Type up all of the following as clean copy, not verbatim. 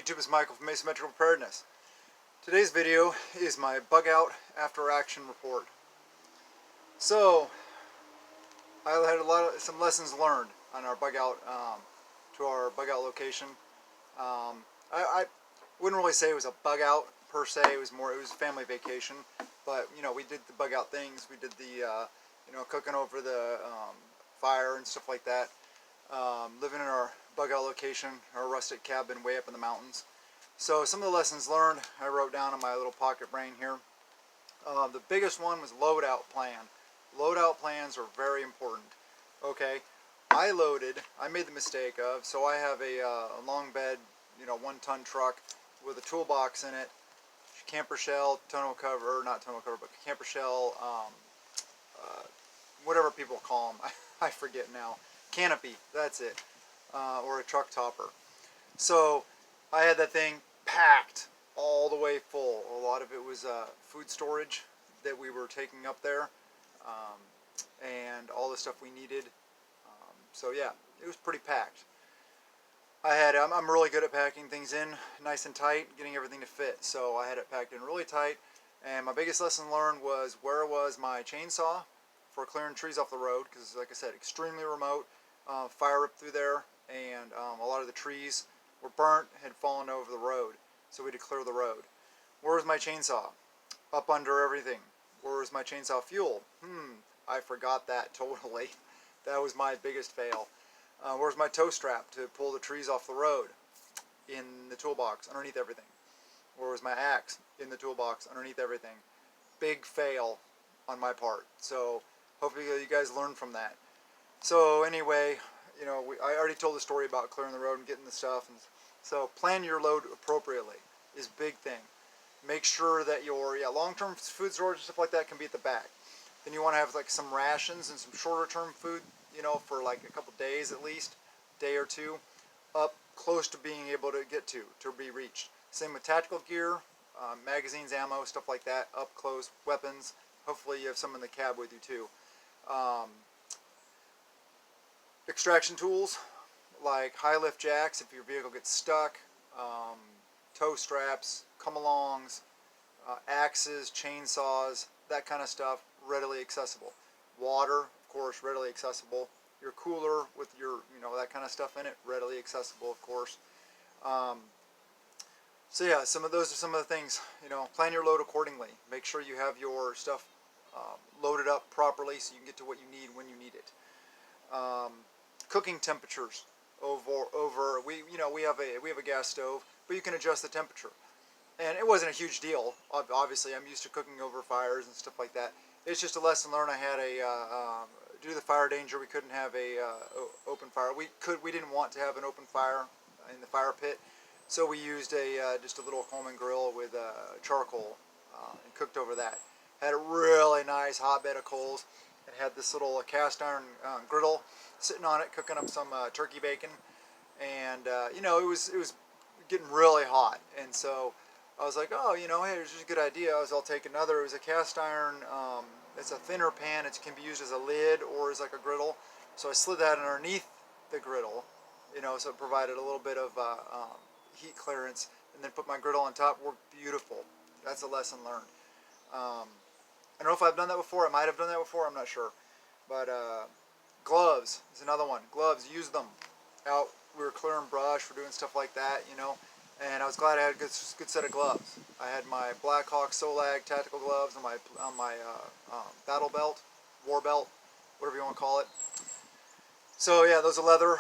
YouTube, is Michael from Asymmetrical Preparedness. Today's video is my bug out after action report. So, I had some lessons learned on our bug out to our bug out location. I wouldn't really say it was a bug out per se. It was a family vacation. But we did the bug out things. We did the cooking over the fire and stuff like that. Living in our bug out location, our rustic cabin way up in the mountains. So some of the lessons learned I wrote down on my little pocket brain here. The biggest one was loadout plan. Loadout plans are very important. Okay, I made the mistake of, so I have a long bed, 1-ton truck with a toolbox in it, camper shell, tonneau cover, not tonneau cover, but camper shell, whatever people call them, I forget now. Canopy, that's it, or a truck topper. So I had that thing packed all the way full. A lot of it was food storage that we were taking up there, and all the stuff we needed. So yeah, it was pretty packed. I'm really good at packing things in nice and tight, getting everything to fit. So I had it packed in really tight. And my biggest lesson learned was where was my chainsaw for clearing trees off the road, because like I said, extremely remote. Fire ripped through there, and a lot of the trees were burnt, had fallen over the road, so we had to clear the road. Where was my chainsaw? Up under everything. Where was my chainsaw fuel? I forgot that totally. That was my biggest fail. Where's my tow strap to pull the trees off the road? In the toolbox, underneath everything. Where was my axe? In the toolbox, underneath everything. Big fail on my part. So hopefully you guys learn from that. So anyway, I already told the story about clearing the road and getting the stuff. And so plan your load appropriately is a big thing. Make sure that your long-term food storage and stuff like that can be at the back. Then you want to have like some rations and some shorter-term food, for like a couple days at least, day or two, up close to being able to get to be reached. Same with tactical gear, magazines, ammo, stuff like that, up close, weapons. Hopefully you have some in the cab with you too. Extraction tools like high lift jacks if your vehicle gets stuck, tow straps, come-alongs, axes, chainsaws, that kind of stuff, readily accessible. Water, of course, readily accessible. Your cooler with your, that kind of stuff in it, readily accessible, of course. So yeah, those are some of the things. Plan your load accordingly. Make sure you have your stuff loaded up properly so you can get to what you need when you need it. Cooking temperatures we have a gas stove, but you can adjust the temperature. And it wasn't a huge deal. Obviously, I'm used to cooking over fires and stuff like that. It's just a lesson learned. I had due to the fire danger, we couldn't have a open fire. We didn't want to have an open fire in the fire pit, so we used just a little Coleman grill with charcoal and cooked over that. Had a really nice hot bed of coals. It had this little cast iron griddle sitting on it, cooking up some turkey bacon, and it was getting really hot, and so I was like, oh, hey, it's just a good idea. I'll take another. It was a cast iron. It's a thinner pan. It can be used as a lid or as like a griddle. So I slid that underneath the griddle, so it provided a little bit of heat clearance, and then put my griddle on top. Worked beautiful. That's a lesson learned. I don't know if I've done that before. I might have done that before. I'm not sure. But gloves is another one. Gloves, use them. Out, we were clearing brush, we're doing stuff like that, and I was glad I had a good set of gloves. I had my Blackhawk Solag tactical gloves on my battle belt, war belt, whatever you want to call it. So yeah, those are leather,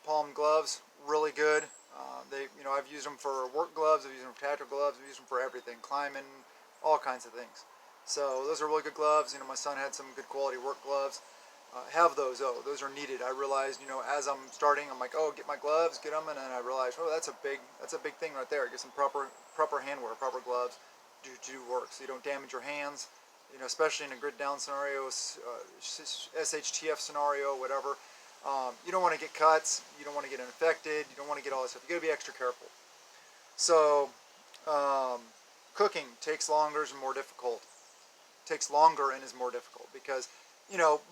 palm gloves, really good. I've used them for work gloves, I've used them for tactical gloves, I've used them for everything, climbing, all kinds of things. So those are really good gloves. My son had some good quality work gloves. Have those, those are needed. I realized, as I'm starting, I'm like, oh, get my gloves, get them, and then I realized, oh, that's a big thing right there. Get some proper handwear, proper gloves to do work, so you don't damage your hands. Especially in a grid down scenario, SHTF scenario, whatever. You don't want to get cuts, you don't want to get infected, you don't want to get all this stuff. You got to be extra careful. So, cooking takes longer and more difficult. Takes longer and is more difficult because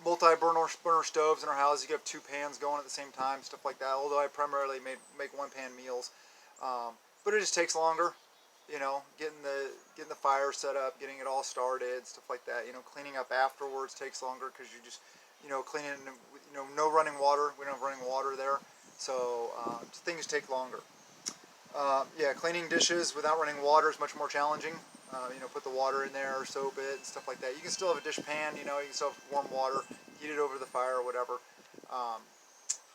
multi-burner stoves in our house. You have 2 pans going at the same time, stuff like that. Although I primarily make one-pan meals, But it just takes longer. Getting the fire set up, getting it all started, stuff like that. Cleaning up afterwards takes longer because you just, cleaning, no running water. We don't have running water there, so things take longer. Yeah, cleaning dishes without running water is much more challenging. Put the water in there, soap it, and stuff like that. You can still have a dish pan. You can still have warm water, heat it over the fire or whatever.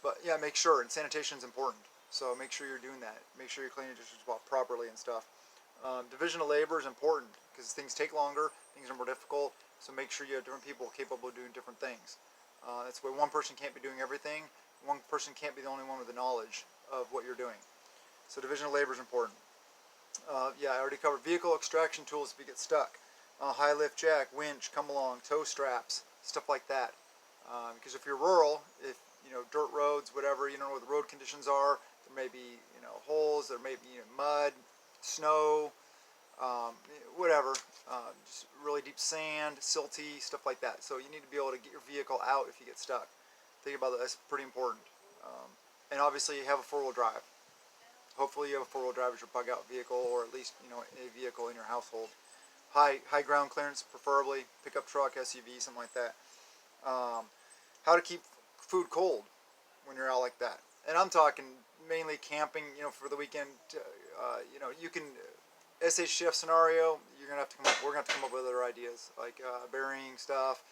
But yeah, make sure, and sanitation is important. So make sure you're doing that. Make sure you're cleaning dishes properly and stuff. Division of labor is important because things take longer, things are more difficult. So make sure you have different people capable of doing different things. That's why one person can't be doing everything. One person can't be the only one with the knowledge of what you're doing. So division of labor is important. Yeah, I already covered vehicle extraction tools if you get stuck. High lift jack, winch, come along, tow straps, stuff like that. Because if you're rural, if dirt roads, whatever, you don't know what the road conditions are. There may be holes, there may be mud, snow, whatever, just really deep sand, silty, stuff like that. So you need to be able to get your vehicle out if you get stuck. Think about that. That's pretty important. And obviously you have a four-wheel drive. Hopefully you have a four-wheel drive as your bug-out vehicle, or at least a vehicle in your household. High ground clearance, preferably pickup truck, SUV, something like that. How to keep food cold when you're out like that, and I'm talking mainly camping. For the weekend. You can SHF scenario. You're gonna have to come up. We're gonna have to come up with other ideas like burying stuff.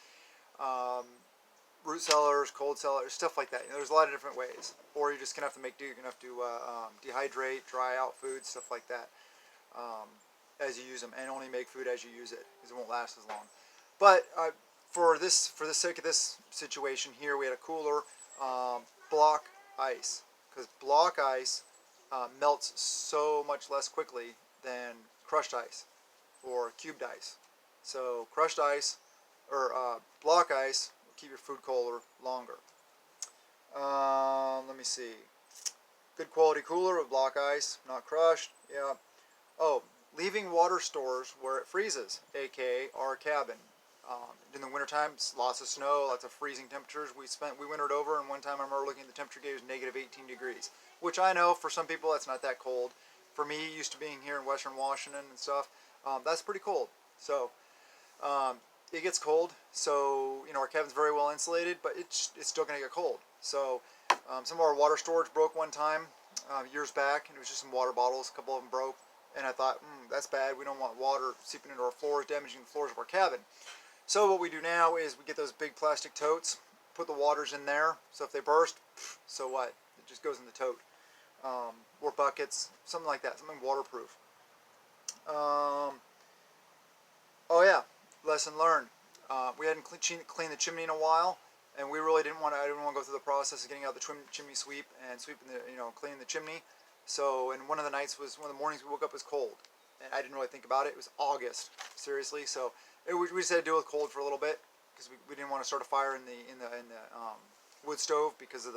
Root cellars, cold cellars, stuff like that. There's a lot of different ways. Or you're just going to have to make do. You're going to have to dehydrate, dry out food, stuff like that as you use them. And only make food as you use it because it won't last as long. But for the sake of this situation here, we had a cooler block ice. Because block ice melts so much less quickly than crushed ice or cubed ice. So crushed ice or block ice keep your food colder longer. Let me see. Good quality cooler with block ice, not crushed. Yeah. Oh, leaving water stores where it freezes, aka our cabin. In the wintertime, lots of snow, lots of freezing temperatures. We wintered over, and one time I remember looking at the temperature gauge was negative 18 degrees, which I know for some people that's not that cold. For me, used to being here in Western Washington and stuff, that's pretty cold. So. It gets cold, so our cabin's very well insulated, but it's still going to get cold. So some of our water storage broke one time years back, and it was just some water bottles. A couple of them broke, and I thought, that's bad. We don't want water seeping into our floors, damaging the floors of our cabin. So what we do now is we get those big plastic totes, put the waters in there. So if they burst, so what? It just goes in the tote. Or buckets, something like that, something waterproof. Oh yeah. Lesson learned. We hadn't cleaned the chimney in a while, and we really didn't want to. I didn't want to go through the process of getting out the chimney sweep and sweeping cleaning the chimney. So, and one of the mornings we woke up was cold, and I didn't really think about it. It was August, seriously. So we just had to deal with cold for a little bit because we didn't want to start a fire in the wood stove because of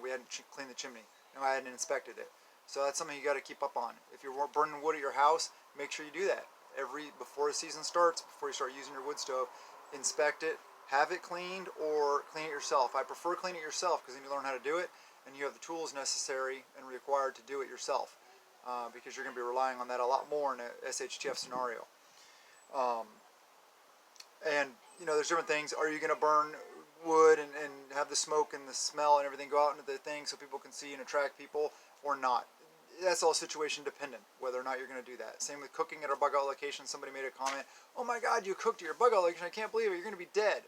we hadn't cleaned the chimney. I hadn't inspected it. So that's something you got to keep up on. If you're burning wood at your house, make sure you do that. Before the season starts, before you start using your wood stove, inspect it, have it cleaned, or clean it yourself. I prefer clean it yourself because then you learn how to do it, and you have the tools necessary and required to do it yourself, because you're going to be relying on that a lot more in a SHTF scenario. And there's different things. Are you going to burn wood and have the smoke and the smell and everything go out into the thing so people can see and attract people, or not? That's all situation dependent, whether or not you're going to do that. Same with cooking at our bug out location. Somebody made a comment, "Oh my God, you cooked at your bug out location. I can't believe it. You're going to be dead."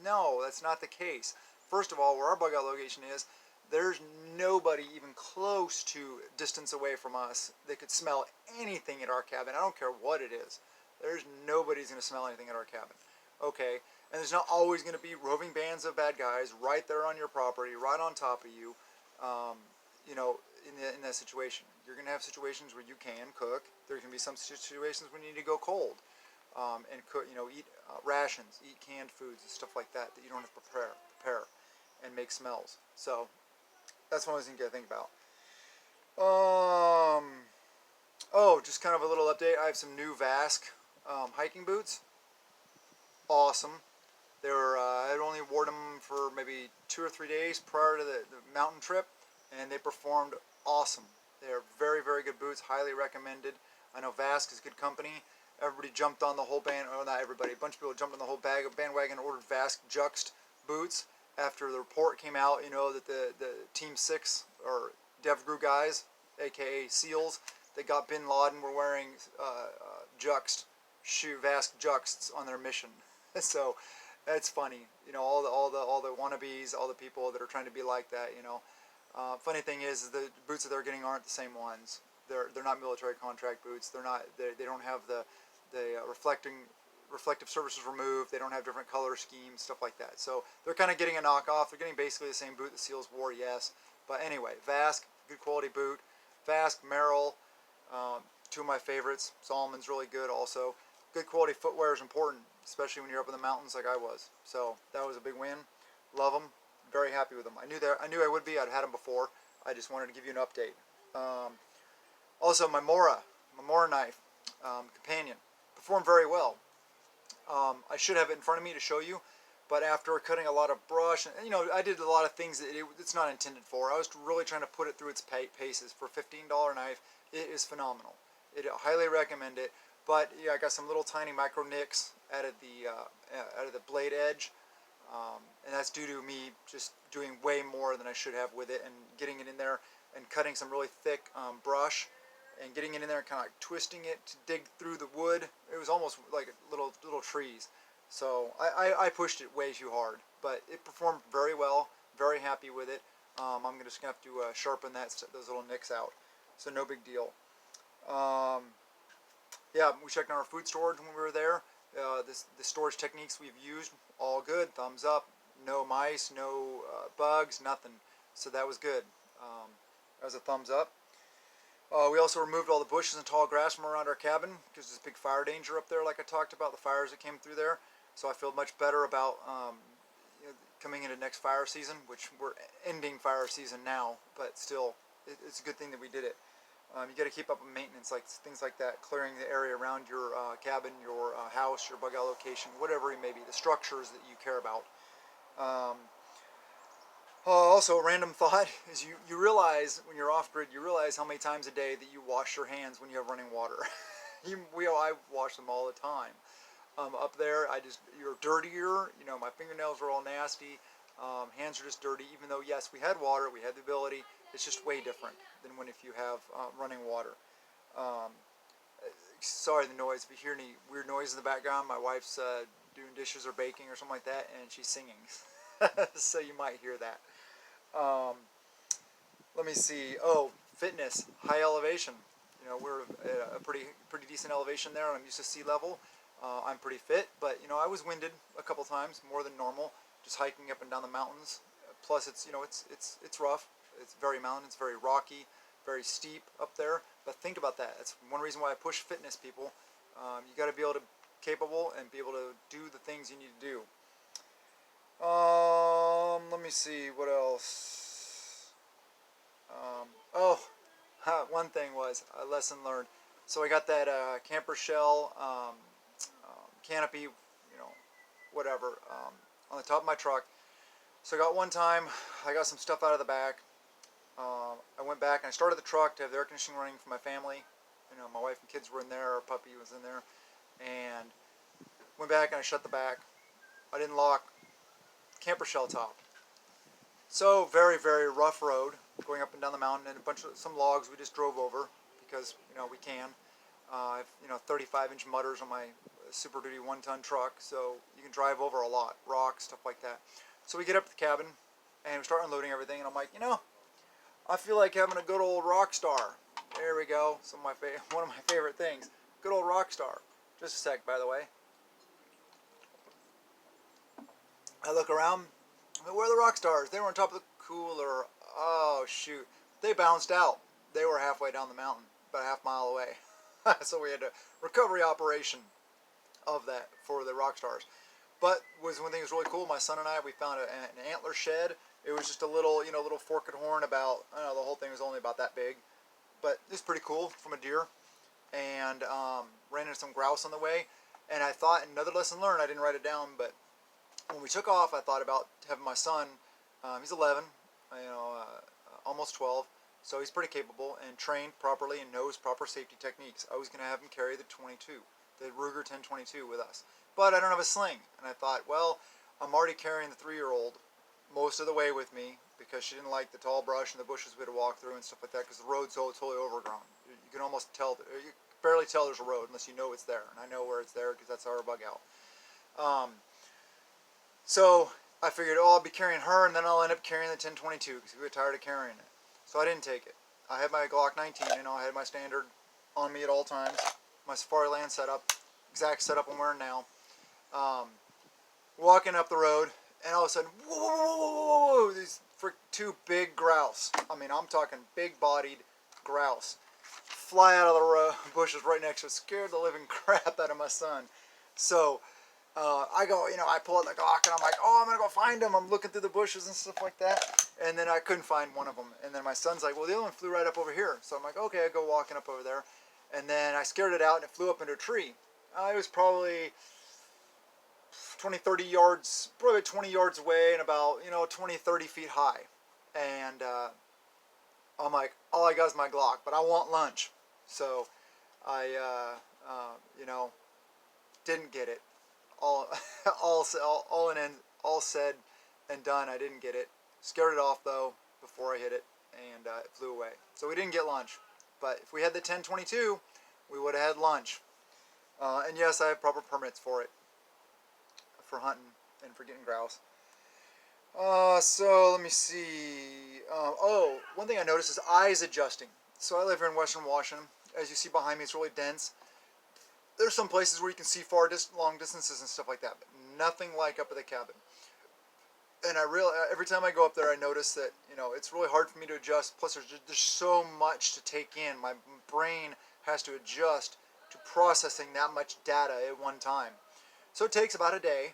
No, that's not the case. First of all, where our bug out location is, there's nobody even close to distance away from us that could smell anything at our cabin. I don't care what it is. There's nobody's going to smell anything at our cabin. Okay, and there's not always going to be roving bands of bad guys right there on your property, right on top of you. In that situation, you're going to have situations where you can cook. There can be some situations when you need to go cold and cook. Eat rations, eat canned foods and stuff like that you don't have to prepare and make smells. So that's one thing you got to think about. Oh, just kind of a little update. I have some new Vask hiking boots. Awesome. They were I had only worn them for maybe 2 or 3 days prior to the mountain trip, and they performed awesome. They're very, very boots, highly recommended. I know Vask is good company. Everybody jumped on the whole band, or not everybody, a bunch of people jumped on the whole bandwagon and ordered Vask Juxt boots after the report came out, that the Team 6, or DevGru guys, aka SEALs, that got Bin Laden were wearing Vask Juxts on their mission. So that's funny, all the wannabes, all the people that are trying to be like that, Funny thing is the boots that they're getting aren't the same ones. They're not military contract boots. They don't have the reflective surfaces removed. They don't have different color schemes, stuff like that. So they're kind of getting a knockoff. They're getting basically the same boot the SEALs wore, yes. But anyway, Vask, good quality boot. Vask, Merrell, two of my favorites. Salomon's really good also. Good quality footwear is important, especially when you're up in the mountains like I was. So that was a big win. Love them. Very happy with them. I knew I would be. I'd had them before. I just wanted to give you an update. Also, my Mora knife, companion, performed very well. I should have it in front of me to show you, but after cutting a lot of brush, and I did a lot of things that it's not intended for. I was really trying to put it through its paces. For a $15 knife, it is phenomenal. I highly recommend it. But yeah, I got some little tiny micro nicks out of the blade edge, and that's due to me just doing way more than I should have with it, and getting it in there and cutting some really thick brush and getting it in there and kind of like twisting it to dig through the wood. It was almost like little trees. So I pushed it way too hard, but it performed very well. Very happy with it. I'm just gonna have to sharpen those little nicks out. So no big deal. Yeah, we checked on our food storage when we were there. The storage techniques we've used, all good. Thumbs up. No mice, no bugs, nothing. So that was good. That was a thumbs up. We also removed all the bushes and tall grass from around our cabin because there's big fire danger up there, like I talked about, the fires that came through there. So I feel much better about coming into next fire season, which we're ending fire season now, but still, it's a good thing that we did it. You got to keep up with maintenance, like things like that, clearing the area around your cabin, your house, your bug out location, whatever it may be, the structures that you care about. Also, a random thought is you realize when you're off-grid, you realize how many times a day that you wash your hands when you have running water. I wash them all the time. Up there, you're dirtier. My fingernails are all nasty. Hands are just dirty. Even though, yes, we had water, we had the ability. It's just way different than if you have running water. Sorry the noise. If you hear any weird noise in the background, my wife's doing dishes or baking or something like that, and she's singing. So you might hear that. Let me see. Oh, fitness, high elevation. We're at a pretty decent elevation there. I'm used to sea level. I'm pretty fit, but I was winded a couple times, more than normal, just hiking up and down the mountains. Plus, it's rough. It's very mountain. It's very rocky, very steep up there. But think about that. That's one reason why I push fitness, people. You got to be capable and be able to do the things you need to do. Let me see what else. One thing was a lesson learned. So I got that camper shell canopy, whatever, on the top of my truck. So I got one time, I got some stuff out of the back. I went back and I started the truck to have the air conditioning running for my family. My wife and kids were in there, our puppy was in there, and went back and I shut the back. I didn't lock camper shell top. So very, very rough road going up and down the mountain, and some logs we just drove over because we can. 35-inch mutters on my Super Duty 1-ton truck, so you can drive over a lot, rocks, stuff like that. So we get up to the cabin and we start unloading everything, and I'm like, I feel like having a good old Rockstar. There we go. One of my favorite things. Good old Rockstar. Just a sec, by the way. I look around. Where are the Rockstars? They were on top of the cooler. Oh, shoot. They bounced out. They were halfway down the mountain, about a half mile away. So we had a recovery operation of that for the Rockstars. But one thing that was really cool, my son and I, we found an antler shed. It was just a little, little forked horn about, I don't know, the whole thing was only about that big. But it was pretty cool from a deer. And ran into some grouse on the way. And I thought, another lesson learned, I didn't write it down, but when we took off, I thought about having my son, he's 11, almost 12, So he's pretty capable and trained properly and knows proper safety techniques. I was going to have him carry the 22, the Ruger 1022 with us. But I don't have a sling. And I thought, well, I'm already carrying the 3-year-old most of the way with me because she didn't like the tall brush and the bushes we had to walk through and stuff like that because the road's so totally overgrown. You can almost tell, you barely tell there's a road unless you know it's there. And I know where it's there because that's our bug out. So I figured, oh, I'll be carrying her and then I'll end up carrying the 1022 because we got tired of carrying it. So I didn't take it. I had my Glock 19, I had my standard on me at all times. My Safariland setup, exact setup I'm wearing now. Walking up the road, and all of a sudden, whoa, whoa, whoa, whoa, whoa, these 2 big grouse. I mean, I'm talking big-bodied grouse. Fly out of the bushes right next to it, scared the living crap out of my son. So I go, I pull out the Glock, and I'm like, oh, I'm going to go find him. I'm looking through the bushes and stuff like that. And then I couldn't find one of them. And then my son's like, well, the other one flew right up over here. So I'm like, okay, I go walking up over there. And then I scared it out, and it flew up into a tree. It was probably 20, 30 yards, probably 20 yards away and about, 20, 30 feet high. And I'm like, all I got is my Glock, but I want lunch. So I, didn't get it. All said and done, I didn't get it. Scared it off, though, before I hit it, and it flew away. So we didn't get lunch. But if we had the 1022, we would have had lunch. And yes, I have proper permits for it. For hunting and for getting grouse. So let me see. One thing I noticed is eyes adjusting. So I live here in Western Washington. As you see behind me, it's really dense. There's some places where you can see long distances and stuff like that, but nothing like up at the cabin. And every time I go up there, I notice that it's really hard for me to adjust. Plus, there's so much to take in. My brain has to adjust to processing that much data at one time. So it takes about a day,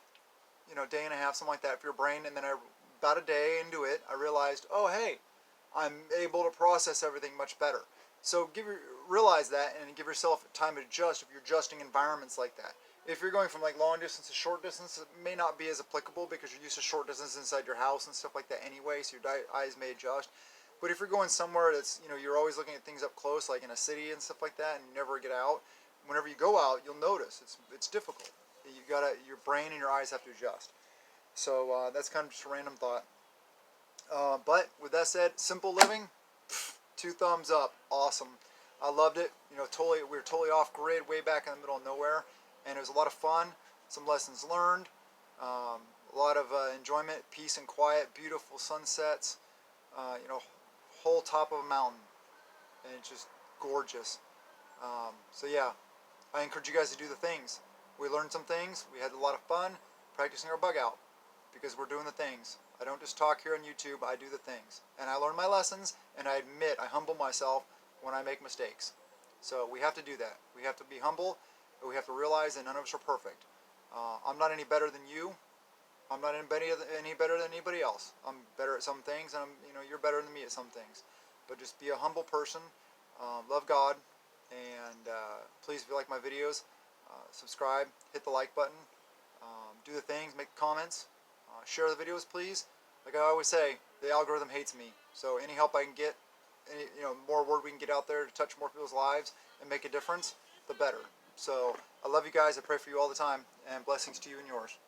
day and a half, something like that for your brain. And then about a day into it, I realized, oh, hey, I'm able to process everything much better. So realize that and give yourself time to adjust if you're adjusting environments like that. If you're going from like long distance to short distance, it may not be as applicable because you're used to short distance inside your house and stuff like that anyway, so your eyes may adjust. But if you're going somewhere that's, you're always looking at things up close, like in a city and stuff like that, and you never get out, whenever you go out, you'll notice it's difficult. Your brain and your eyes have to adjust. So that's kind of just a random thought. But with that said, simple living, 2 thumbs up, awesome. I loved it. We were totally off grid, way back in the middle of nowhere, and it was a lot of fun. Some lessons learned, a lot of enjoyment, peace and quiet, beautiful sunsets. Whole top of a mountain, and it's just gorgeous. So yeah, I encourage you guys to do the things. We learned some things. We had a lot of fun practicing our bug out because we're doing the things. I don't just talk here on YouTube, I do the things. And I learn my lessons, and I humble myself when I make mistakes. So we have to do that. We have to be humble, but we have to realize that none of us are perfect. I'm not any better than you. I'm not any better than anybody else. I'm better at some things, and you're better than me at some things. But just be a humble person, love God, and please, if you like my videos, subscribe, hit the like button, do the things, make comments, share the videos, please. Like I always say, the algorithm hates me. So any help I can get, more word we can get out there to touch more people's lives and make a difference, the better. So I love you guys. I pray for you all the time, and blessings to you and yours.